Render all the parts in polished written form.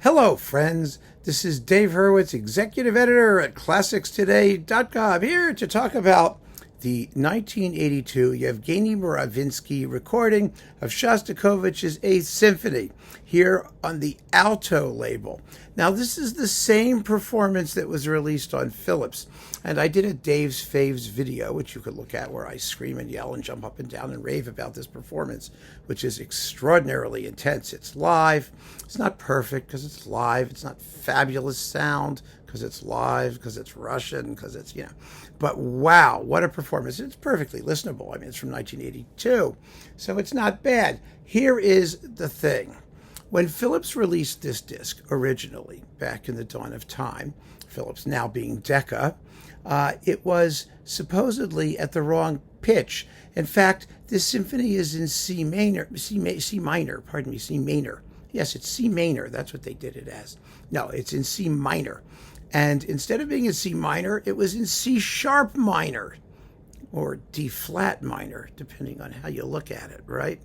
Hello, friends. This is Dave Hurwitz, executive editor at ClassicsToday.com, here to talk about the 1982 Yevgeny Mravinsky recording of Shostakovich's Eighth Symphony here on the Alto label. Now, this is the same performance that was released on Philips, and I did a Dave's Faves video, which you could look at, where I scream and yell and jump up and down and rave about this performance, which is extraordinarily intense. It's live. It's not perfect because it's live. It's not fabulous sound because it's live, because it's Russian, because it's, But wow, what a performance. It's perfectly listenable. I mean, it's from 1982, so it's not bad. Here is the thing. When Philips released this disc originally, back in the dawn of time, Philips now being Decca, it was supposedly at the wrong pitch. In fact, this symphony is in C minor. Yes, it's C minor. That's what they did it as. No, it's in C minor. And instead of being in C minor, it was in C sharp minor, or D flat minor, depending on how you look at it, right?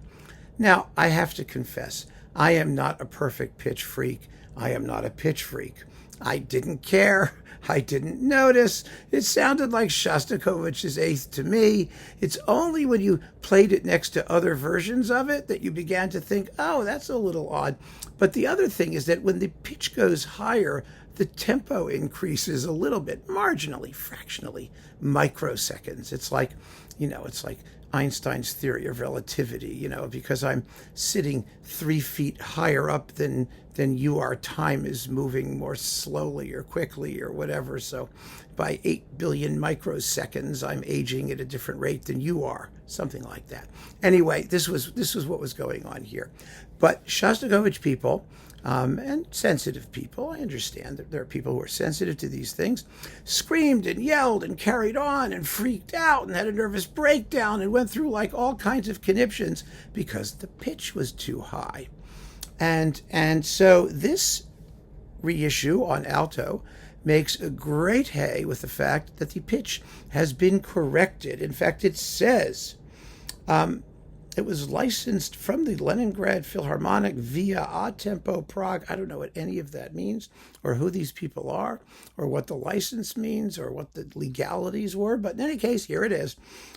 Now, I have to confess, I am not a perfect pitch freak. I am not a pitch freak. I didn't care. I didn't notice. It sounded like Shostakovich's Eighth to me. It's only when you played it next to other versions of it that you began to think, oh, that's a little odd. But the other thing is that when the pitch goes higher, the tempo increases a little bit, marginally, fractionally, microseconds. It's like, it's like Einstein's theory of relativity, because I'm sitting 3 feet higher up than you are, time is moving more slowly or quickly or whatever. So by 8 billion microseconds, I'm aging at a different rate than you are, something like that. Anyway, this was what was going on here. But Shostakovich people, and sensitive people, I understand that there are people who are sensitive to these things, screamed and yelled and carried on and freaked out and had a nervous breakdown and went through like all kinds of conniptions because the pitch was too high. And so this reissue on Alto makes a great hay with the fact that the pitch has been corrected. In fact, it says it was licensed from the Leningrad Philharmonic via A Tempo Prague. I don't know what any of that means, or who these people are, or what the license means, or what the legalities were. But in any case, here it is.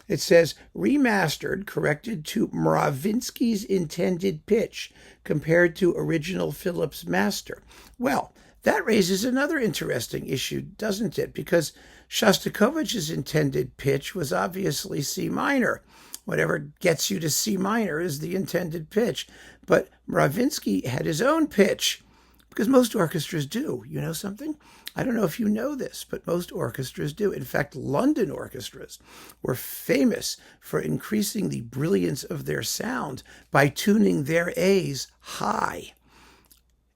It says, remastered, corrected to Mravinsky's intended pitch, compared to original Philips master. Well, that raises another interesting issue, doesn't it? Because Shostakovich's intended pitch was obviously C minor. Whatever gets you to C minor is the intended pitch. But Mravinsky had his own pitch, because most orchestras do. You know something? I don't know if you know this, but most orchestras do. In fact, London orchestras were famous for increasing the brilliance of their sound by tuning their A's high.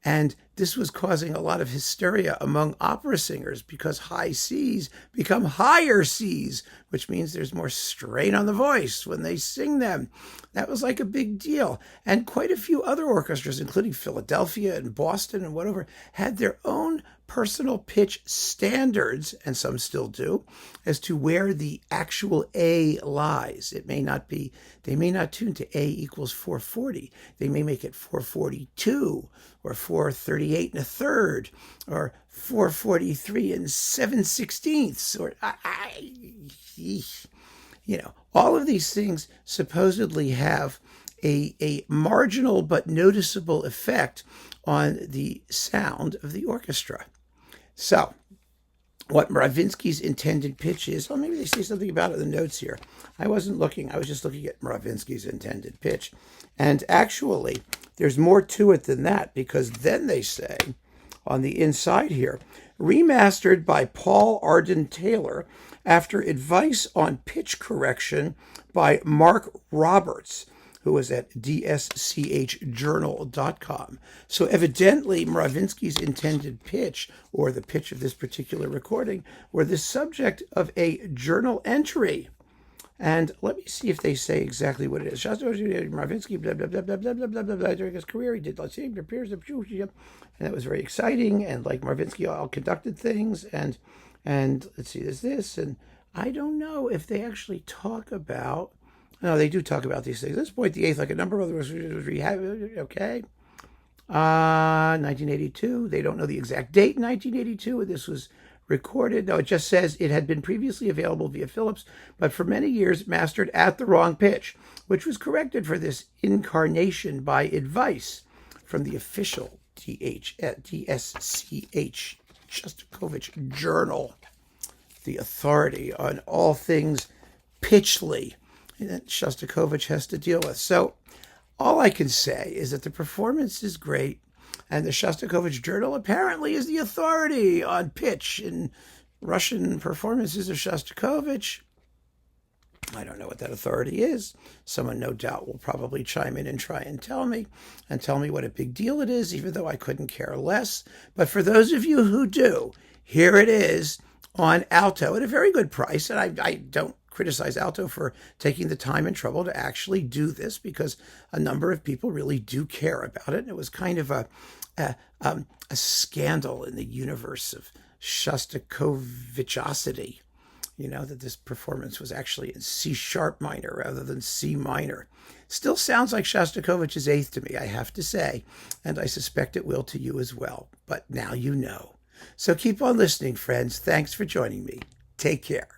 And this was causing a lot of hysteria among opera singers because high C's become higher C's, which means there's more strain on the voice when they sing them. That was like a big deal. And quite a few other orchestras, including Philadelphia and Boston and whatever, had their own personal pitch standards, and some still do, as to where the actual A lies. It may not be, they may not tune to A equals 440. They may make it 442 or 438 and a third or 443 and 7/16, or all of these things supposedly have a marginal but noticeable effect on the sound of the orchestra. So, what Mravinsky's intended pitch is, maybe they say something about it in the notes here. I wasn't looking, I was just looking at Mravinsky's intended pitch. And actually, there's more to it than that, because then they say, on the inside here, remastered by Paul Arden Taylor after advice on pitch correction by Mark Roberts, who was at dschjournal.com. So evidently, Mravinsky's intended pitch, or the pitch of this particular recording, were the subject of a journal entry. And let me see if they say exactly what it is. Mravinsky, blah, blah, blah, blah, blah, blah, blah, blah, blah. During his career, he did, let's see, appears, and that was very exciting. And like Mravinsky all conducted things. And let's see, there's this. And I don't know if they actually talk about, no, they do talk about these things. At this point, the eighth, like a number of others, was rehab. Okay. 1982. They don't know the exact date in 1982 when this was recorded. No, it just says it had been previously available via Philips, but for many years mastered at the wrong pitch, which was corrected for this incarnation by advice from the official DSCH Shostakovich Journal, the authority on all things pitchly that Shostakovich has to deal with. So all I can say is that the performance is great, and the Shostakovich Journal apparently is the authority on pitch in Russian performances of Shostakovich. I don't know what that authority is. Someone, no doubt, will probably chime in and try and tell me what a big deal it is, even though I couldn't care less. But for those of you who do, here it is on Alto at a very good price. And I don't criticize Alto for taking the time and trouble to actually do this, because a number of people really do care about it. And it was kind of a scandal in the universe of Shostakovichosity, that this performance was actually in C sharp minor rather than C minor. Still sounds like Shostakovich's Eighth to me, I have to say, and I suspect it will to you as well. But now you know. So keep on listening, friends. Thanks for joining me. Take care.